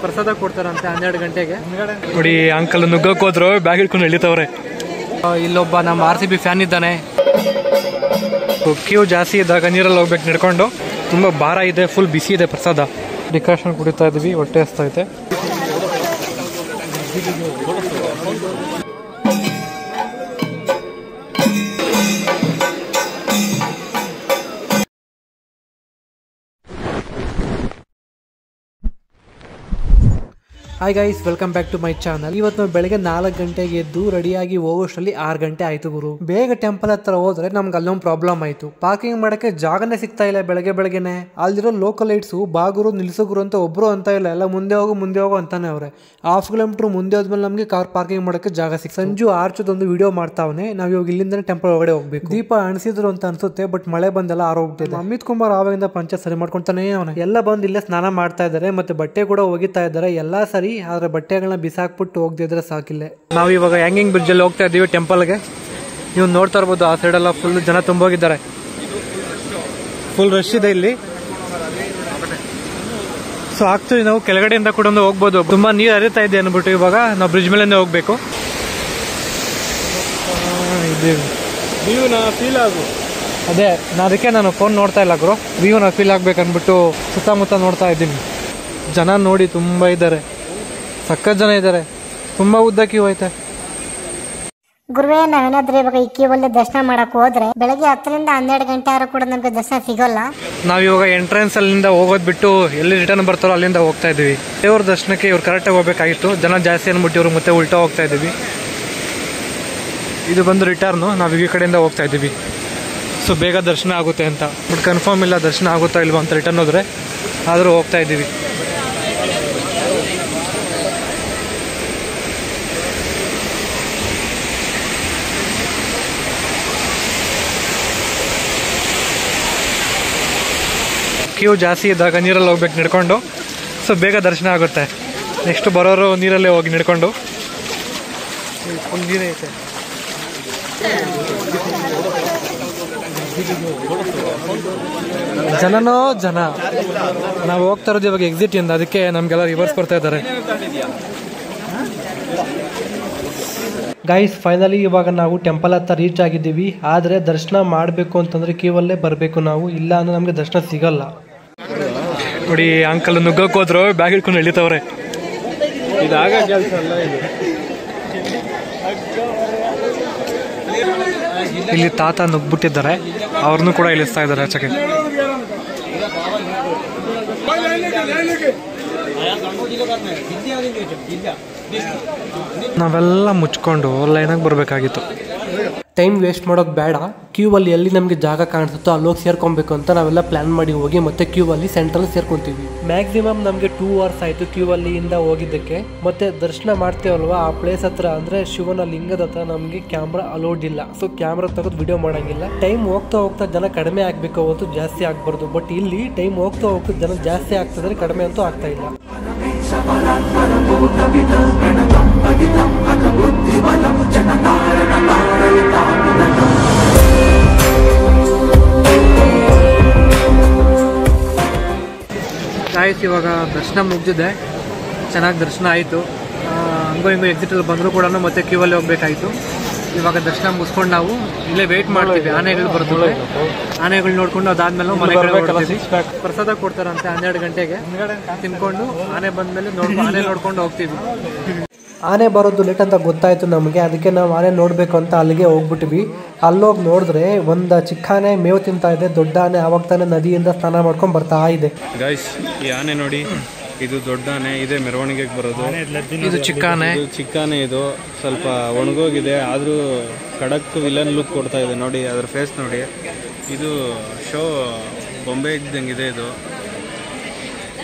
ಪ್ರಸಾದ ಕೊಡ್ತಾರಂತೆ 12 ಗಂಟೆಗೆ. ನೋಡಿ ಅಂಕಲ್ ನುಗ್ಗಕ್ಕೆ ಹೋದ್ರು, ಬ್ಯಾಗ್ ಹಿಡ್ಕೊಂಡು ಎಳಿತವ್ರೆ. ಇಲ್ಲೊಬ್ಬ ನಮ್ಮ RCB ಫ್ಯಾನ್ ಇದ್ದಾನೆ. ಕ್ಯೂ ಜಾಸ್ತಿ ಇದ್ದಾಗ ನೀರಲ್ಲಿ ಹೋಗ್ಬೇಕು ನಡ್ಕೊಂಡು. ತುಂಬಾ ಭಾರ ಇದೆ, ಫುಲ್ ಬಿಸಿ ಇದೆ ಪ್ರಸಾದ. ಡಿಕಾಷನ್ ಕುಡಿತಾ ಇದೀವಿ, ಹೊಟ್ಟೆ ಹಸ್ತೈತೆ. Hi guys, welcome back to my channel. ಇವತ್ತು ನಾವು ಬೆಳಗ್ಗೆ 4 ಗಂಟೆಗೆ ಎದ್ದು ರೆಡಿಯಾಗಿ ಹೋಗೋಷ್ಟರಲ್ಲಿ 6 ಗಂಟೆ ಆಯ್ತು ಗುರು. ಬೇಗ ಟೆಂಪಲ್ ಹತ್ರ ಹೋದ್ರೆ ನಮ್ಗೆ ಅಲ್ಲೊಂದು ಪ್ರಾಬ್ಲಮ್ ಆಯ್ತು. ಪಾರ್ಕಿಂಗ್ ಮಾಡಕ್ಕೆ ಜಾಗನೇ ಸಿಗ್ತಾ ಇಲ್ಲ ಬೆಳಗ್ಗೆನೆ. ಅಲ್ಲಿರೋ ಲೋಕಲ್ ಲೈಟ್ಸ್ ಬಾಗುರು ನಿಲ್ಸೋಗುರು ಅಂತ ಒಬ್ರು ಅಂತ ಇಲ್ಲ, ಎಲ್ಲ ಮುಂದೆ ಹೋಗು ಅಂತಾನೆ ಅವ್ರೆ. 1/2 ಕಿಲೋಮೀಟರ್ ಮುಂದೆ ಹೋದ್ಮೇಲೆ ನಮಗೆ ಕಾರ್ ಪಾರ್ಕಿಂಗ್ ಮಾಡಕ್ಕೆ ಜಾಗ ಸಿಕ್. ಸಂಜು ಆರ್ಚದೊಂದು ವಿಡಿಯೋ ಮಾಡ್ತಾವನೆ. ನಾವ್ ಇವಾಗ ಇಲ್ಲಿಂದನೇ ಟೆಂಪಲ್ ಒಳಗಡೆ ಹೋಗ್ಬೇಕು. ದೀಪ ಅಣಿಸಿದ್ರು ಅಂತ ಅನ್ಸುತ್ತೆ, ಬಟ್ ಮಳೆ ಬಂದೆಲ್ಲ ಆರೋಗ್ಬಿಟ್ಟಿದೆ. ಅಮಿತ್ ಕುಮಾರ್ ಆವಾಗಿಂದ ಪಂಚ ಸರಿ ಮಾಡ್ಕೊಂತಾನೆ ಅವನ. ಎಲ್ಲ ಬಂದು ಇಲ್ಲೇ ಸ್ನಾನ ಮಾಡ್ತಾ ಇದಾರೆ, ಮತ್ತೆ ಬಟ್ಟೆ ಕೂಡ ಒಗಿತಾ ಇದಾರೆ. ಎಲ್ಲಾ ಸರಿ, ಆದ್ರೆ ಬಟ್ಟೆಗಳನ್ನ ಬಿಸಾಕ್ಬಿಟ್ಟು ಹೋಗದಿದ್ರೆ ಸಾಕಿಲ್ಲ. ನಾವು ಇವಾಗ ಹ್ಯಾಂಗಿಂಗ್ ಬ್ರಿಡ್ಜ್ ಅಲ್ಲಿ ಹೋಗ್ತಾ ಇದೀವಿ ಟೆಂಪಲ್ಗೆ. ನೀವು ನೋಡ್ತಾ ಇರ್ಬೋದು, ಆ ಸೈಡ್ ಎಲ್ಲ ಫುಲ್ ಜನ ತುಂಬೋಗಿದ್ದಾರೆ. ಫುಲ್ ರಶ್ ಇದೆ ಇಲ್ಲಿ. ಸೊ ಆಕ್ಚುಲಿ ನಾವು ಕೆಳಗಡೆಯಿಂದ ಕೂಡ ಹೋಗ್ಬೋದು. ತುಂಬಾ ನೀರು ಹರಿತಾ ಇದೆ ಅನ್ಬಿಟ್ಟು ಇವಾಗ ನಾವು ಬ್ರಿಡ್ಜ್ ಮೇಲೆ ಹೋಗ್ಬೇಕು. ಅದೇ ಅದಕ್ಕೆ ನಾನು ಫೋನ್ ನೋಡ್ತಾ ಇಲ್ಲ ಗುರು. ವ್ಯೂನ ಫೀಲ್ ಆಗ್ಬೇಕು ಅನ್ಬಿಟ್ಟು ಸುತ್ತಮುತ್ತ ನೋಡ್ತಾ ಇದ್ದೀನಿ. ಜನ ನೋಡಿ ತುಂಬಾ ಇದ್ದಾರೆ, ಸಖತ್ ಜನ ಇದ್ದಾರೆ. ತುಂಬಾ ಉದ್ದ ಕ್ಯೂ ಐತೆ. ಗುರುವೇ, ನಾವೇನಾದ್ರೂ ಇವಾಗ ಈ ಕ್ಯೂ ಅಲ್ಲಿ ದರ್ಶನ ಮಾಡಕ್ ಹೋದ್ರೆ ಬೆಳಗ್ಗೆ 10 ರಿಂದ 12 ಗಂಟೆ ಆದ್ರೂ ಕೂಡ ನಮ್ಗೆ ದರ್ಶನ ಸಿಗೋಲ್ಲ. ನಾವ್ ಇವಾಗ ಎಂಟ್ರೆನ್ಸ್ ಅಲ್ಲಿಂದ ಹೋಗೋದ್ ಬಿಟ್ಟು ಎಲ್ಲಿ ರಿಟರ್ನ್ ಬರ್ತಾರೋ ಅಲ್ಲಿಂದ ಹೋಗ್ತಾ ಇದೀವಿ. ದೇವ್ರ ದರ್ಶನಕ್ಕೆ ಇವ್ರು ಕರೆಕ್ಟಾಗಿ ಹೋಗ್ಬೇಕಾಗಿತ್ತು, ಜನ ಜಾಸ್ತಿ ಅನ್ಬಿಟ್ಟು ಇವ್ರು ಮತ್ತೆ ಉಲ್ಟಾ ಹೋಗ್ತಾ ಇದೀವಿ. ಇದು ಬಂದು ರಿಟರ್ನ್, ನಾವ್ ಈ ಕಡೆಯಿಂದ ಹೋಗ್ತಾ ಇದೀವಿ. ಸೊ ಬೇಗ ದರ್ಶನ ಆಗುತ್ತೆ ಅಂತ, ಬಟ್ ಕನ್ಫರ್ಮ್ ಇಲ್ಲ ದರ್ಶನ ಆಗುತ್ತಾ ಇಲ್ವಾ ಅಂತ ರಿಟರ್ನ್ ಹೋದ್ರೆ. ಆದ್ರೂ ಹೋಗ್ತಾ ಇದೀವಿ. ಕ್ಯೂ ಜಾಸ್ತಿ ಇದ್ದಾಗ ನೀರಲ್ಲಿ ಹೋಗ್ಬೇಕು ನಡ್ಕೊಂಡು. ಸೊ ಬೇಗ ದರ್ಶನ ಆಗುತ್ತೆ. ನೆಕ್ಸ್ಟ್ ಬರೋರು ನೀರಲ್ಲೇ ಹೋಗಿ ನಡ್ಕೊಂಡು. ಫುಲ್ ನೀರೇ ಐತೆ. ಜನನೋ ಜನ. ನಾವು ಹೋಗ್ತಾ ಇರೋದು ಇವಾಗ ಎಕ್ಸಿಟ್ ಇಂದ, ಅದಕ್ಕೆ ನಮ್ಗೆಲ್ಲ ರಿವರ್ಸ್ ಬರ್ತಾ ಇದ್ದಾರೆ. ಗೈಸ್, ಫೈನಲಿ ಇವಾಗ ನಾವು ಟೆಂಪಲ್ ಹತ್ರ ರೀಚ್ ಆಗಿದ್ದೀವಿ. ಆದರೆ ದರ್ಶನ ಮಾಡಬೇಕು ಅಂತಂದ್ರೆ ಕ್ಯೂ ಅಲ್ಲೇ ಬರಬೇಕು ನಾವು, ಇಲ್ಲ ಅಂದ್ರೆ ನಮಗೆ ದರ್ಶನ ಸಿಗಲ್ಲ. ನೋಡಿ ಅಂಕಲ್ ನುಗ್ಗಕ್ಕೆ ಹೋದ್ರು, ಬ್ಯಾಗ್ ಹಿಡ್ಕೊಂಡು ಎಳಿತವ್ರೆ. ಇದಾಗ ಕೆಲಸ ಅಲ್ಲ ಇದು. ಇಲ್ಲಿ ತಾತ ನುಗ್ಬಿಟ್ಟಿದ್ದಾರೆ, ಅವ್ರನ್ನೂ ಕೂಡ ಇಳಿಸ್ತಾ ಇದ್ದಾರೆ ಆಚೆಗೆ. ನಾವೆಲ್ಲ ಮುಚ್ಕೊಂಡು ಲೈನಾಗಿ ಬರ್ಬೇಕಾಗಿತ್ತು. ಟೈಮ್ ವೇಸ್ಟ್ ಮಾಡೋದು ಬೇಡ. ಕ್ಯೂ ಅಲ್ಲಿ ಎಲ್ಲಿ ನಮಗೆ ಜಾಗ ಕಾಣಿಸುತ್ತೋ ಅಲ್ಲಿ ಹೋಗಿ ಸೇರ್ಕೊಬೇಕು ಅಂತ ನಾವೆಲ್ಲ ಪ್ಲಾನ್ ಮಾಡಿ ಹೋಗಿ ಮತ್ತೆ ಕ್ಯೂ ಅಲ್ಲಿ ಸೆಂಟ್ರಲ್ ಸೇರ್ಕೊಂತೀವಿ. ಮ್ಯಾಕ್ಸಿಮಮ್ ನಮಗೆ 2 hours ಆಯ್ತು ಕ್ಯೂ ಅಲ್ಲಿ ಇಂದ ಹೋಗಿದ್ದಕ್ಕೆ. ಮತ್ತೆ ದರ್ಶನ ಮಾಡ್ತೇವಲ್ವಾ ಆ ಪ್ಲೇಸ್ ಹತ್ರ, ಅಂದ್ರೆ ಶಿವನ ಲಿಂಗದ ಹತ್ರ ನಮಗೆ ಕ್ಯಾಮ್ರಾ ಅಲೋಡ್ ಇಲ್ಲ. ಸೊ ಕ್ಯಾಮ್ರಾ ತೆಗೆದು ವಿಡಿಯೋ ಮಾಡಂಗಿಲ್ಲ. ಟೈಮ್ ಹೋಗ್ತಾ ಜನ ಕಡಿಮೆ ಆಗ್ಬೇಕು, ಅವತ್ತು ಜಾಸ್ತಿ ಆಗ್ಬಾರ್ದು. ಬಟ್ ಇಲ್ಲಿ ಟೈಮ್ ಹೋಗ್ತಾ ಜನ ಜಾಸ್ತಿ ಆಗ್ತಿದ್ರೆ ಕಡಿಮೆ ಅಂತೂ ಆಗ್ತಾ ಇಲ್ಲ. ಗಾಯ್ಸ್, ಇವಾಗ ದರ್ಶನ ಮುಗಿದಿದೆ, ಚೆನ್ನಾಗಿ ದರ್ಶನ ಆಯಿತು. ಹಂಗೋ ಹಿಂಗೋ ಎಕ್ಸಿಟಲ್ಲಿ ಬಂದರೂ ಕೂಡ ಮತ್ತೆ ಕ್ಯೂ ಅಲ್ಲಿ ಹೋಗ್ಬೇಕಾಯ್ತು. ಇವಾಗ ದರ್ಶನ ಮುಗಿಸ್ಕೊಂಡು ನಾವು ಇಲ್ಲೇ ವೇಟ್ ಮಾಡ್ತೀವಿ. ಆನೆಗಳು ಬರ್ತವೆ, ಆನೆಗಳು ನೋಡ್ಕೊಂಡು ಅದಾದ್ಮೇಲೆ ಮನೆಗೆ ಪ್ರಸಾದ ಕೊಡ್ತಾರಂತೆ 12 ಗಂಟೆಗೆ. ತಿನ್ಕೊಂಡು ಆನೆ ಬಂದ್ಮೇಲೆ ಆನೆ ನೋಡ್ಕೊಂಡು ಹೋಗ್ತೀವಿ. ಆನೆ ಬರೋದು ಲೇಟ್ ಅಂತ ಗೊತ್ತಾಯ್ತು ನಮಗೆ, ಅದಕ್ಕೆ ನಾವು ಆನೆ ನೋಡ್ಬೇಕು ಅಂತ ಅಲ್ಲಿಗೆ ಹೋಗ್ಬಿಟ್ವಿ. ಅಲ್ಲೋಗಿ ನೋಡಿದ್ರೆ ಒಂದು ಚಿಕ್ಕ ಆನೆ ಮೇವು ತಿಂತಾ ಇದೆ, ದೊಡ್ಡ ಆನೆ ಆವಾಗ ತಾನೇ ನದಿಯಿಂದ ಸ್ನಾನ ಮಾಡ್ಕೊಂಡು ಬರ್ತಾ ಇದೆ. ಗೈಸ್, ಈ ಆನೆ ನೋಡಿ, ಇದು ದೊಡ್ಡ ಆನೆ, ಇದೇ ಮೆರವಣಿಗೆಗೆ ಬರೋದು. ಇದು ಚಿಕ್ಕ ಆನೆ, ಇದು ಸ್ವಲ್ಪ ಒಣಗೋಗಿದೆ, ಆದ್ರೂ ಖಡಕ್ ವಿಲನ್ ಲುಕ್ ಕೊಡ್ತಾ ಇದೆ. ನೋಡಿ ಅದ್ರ ಫೇಸ್ ನೋಡಿ, ಇದು ಶೋ ಬೊಂಬೆ ಇದ್ದಂಗಿದೆ ಇದು.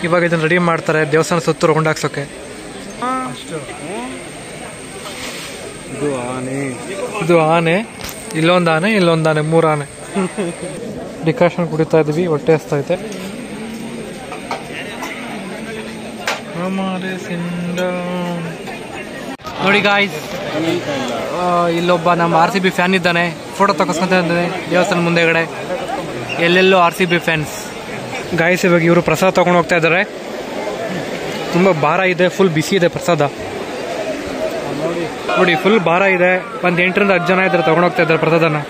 ಇವಾಗ ಇದನ್ನ ರೆಡಿ ಮಾಡ್ತಾರೆ ದೇವಸ್ಥಾನ ಸುತ್ತು ರೌಂಡ್ ಹಾಕ್ಸೋಕೆ. ಇದು ಆನೆ, ಇಲ್ಲೊಂದು ಆನೆ, 3 ಆನೆ. ಡಿಕಾಷನ್ ಕುಡಿತಾ ಇದೀವಿ, ಹೊಟ್ಟೆ ಹಸ್ತೈತೆ. ನೋಡಿ ಗಾಯ್ಸ್, ಇಲ್ಲೊಬ್ಬ ನಮ್ಮ RCB ಫ್ಯಾನ್ ಇದ್ದಾನೆ, ಫೋಟೋ ತಗೋಸ್ಕೊಂತ ಇದ್ದಾನೆ ದೇವಸ್ಥಾನ ಮುಂದೆಗಡೆ. ಎಲ್ಲೆಲ್ಲೋ RCB ಫ್ಯಾನ್ಸ್. ಗಾಯ್ಸ್, ಇವಾಗ ಇವರು ಪ್ರಸಾದ ತಗೊಂಡು ಹೋಗ್ತಾ ಇದ್ದಾರೆ. ತುಂಬ ಭಾರ ಇದೆ, ಫುಲ್ ಬಿಸಿ ಇದೆ ಪ್ರಸಾದ ನೋಡಿ, ಫುಲ್ ಭಾರ ಇದೆ. ಒಂದು 8 ರಿಂದ 10 ಜನ ಇದ್ದಾರೆ ತೊಗೊಂಡೋಗ್ತಾ ಇದ್ದಾರೆ ಪ್ರಸಾದನ.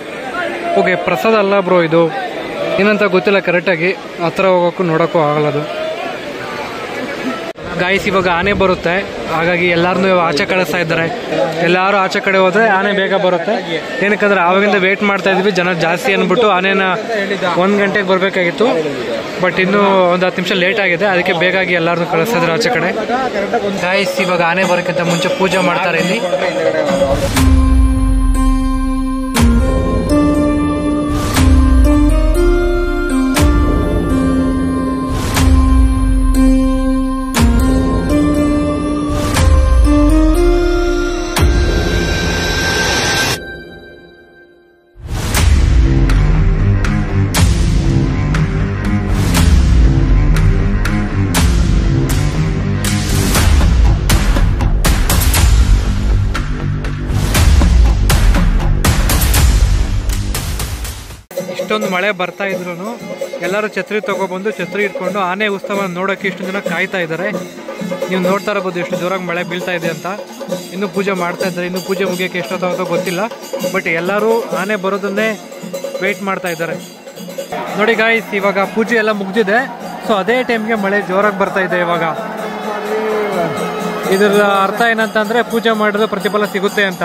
ಓಕೆ, ಪ್ರಸಾದ ಅಲ್ಲ ಬ್ರೋ, ಇದು ಏನಂತ ಗೊತ್ತಿಲ್ಲ ಕರೆಕ್ಟಾಗಿ, ಹತ್ರ ಹೋಗೋಕ್ಕೂ ನೋಡೋಕ್ಕೂ ಆಗಲ್ಲ ಅದು. ಗಾಯ್ಸ್, ಇವಾಗ ಆನೆ ಬರುತ್ತೆ, ಹಾಗಾಗಿ ಎಲ್ಲಾರನ್ನೂ ಆಚೆ ಕಳಿಸ್ತಾ ಇದ್ದಾರೆ. ಎಲ್ಲರೂ ಆಚೆ ಕಡೆ ಹೋದ್ರೆ ಆನೆ ಬೇಗ ಬರುತ್ತೆ. ಏನಕ್ಕಂದ್ರೆ ಆವಾಗಿಂದ ವೇಟ್ ಮಾಡ್ತಾ ಇದ್ವಿ, ಜನ ಜಾಸ್ತಿ ಅಂದ್ಬಿಟ್ಟು ಆನೆನ 1 ಗಂಟೆಗೆ ಬರಬೇಕಾಗಿತ್ತು. ಬಟ್ ಇನ್ನೂ ಒಂದು 10 ನಿಮಿಷ ಲೇಟ್ ಆಗಿದೆ, ಅದಕ್ಕೆ ಬೇಗಾಗಿ ಎಲ್ಲಾರನ್ನೂ ಕಳಿಸ್ತಾ ಇದ್ದಾರೆ ಆಚೆ ಕಡೆ. ಗಾಯ್ಸ್, ಇವಾಗ ಆನೆ ಬರೋಕ್ಕಿಂತ ಮುಂಚೆ ಪೂಜೆ ಮಾಡ್ತಾರೆ ಇಲ್ಲಿ. ಇಷ್ಟೊಂದು ಮಳೆ ಬರ್ತಾ ಇದ್ರು ಎಲ್ಲರೂ ಛತ್ರಿ ತಗೊಬಂದು ಛತ್ರಿ ಇಟ್ಕೊಂಡು ಆನೆ ಉತ್ಸವ ನೋಡೋಕ್ಕೆ ಇಷ್ಟು ಜನ ಕಾಯ್ತಾ ಇದ್ದಾರೆ. ನೀವು ನೋಡ್ತಾ ಇರಬಹುದು ಎಷ್ಟು ಜೋರಾಗಿ ಮಳೆ ಬೀಳ್ತಾ ಇದೆ ಅಂತ. ಇನ್ನೂ ಪೂಜೆ ಮಾಡ್ತಾ ಇದ್ದಾರೆ, ಇನ್ನೂ ಪೂಜೆ ಮುಗಿಯೋಕ್ಕೆ ಎಷ್ಟೊತ್ತಾಗುತ್ತೋ ಗೊತ್ತಿಲ್ಲ. ಬಟ್ ಎಲ್ಲರೂ ಆನೆ ಬರೋದನ್ನೇ ವೆಯ್ಟ್ ಮಾಡ್ತಾ ಇದ್ದಾರೆ. ನೋಡಿ ಗಾಯ್ಸ್, ಇವಾಗ ಪೂಜೆ ಎಲ್ಲ ಮುಗ್ದಿದೆ. ಸೊ ಅದೇ ಟೈಮ್ಗೆ ಮಳೆ ಜೋರಾಗಿ ಬರ್ತಾ ಇದೆ. ಇವಾಗ ಇದರ ಅರ್ಥ ಏನಂತಂದ್ರೆ ಪೂಜೆ ಮಾಡಿದ್ರೆ ಪ್ರತಿಫಲ ಸಿಗುತ್ತೆ ಅಂತ.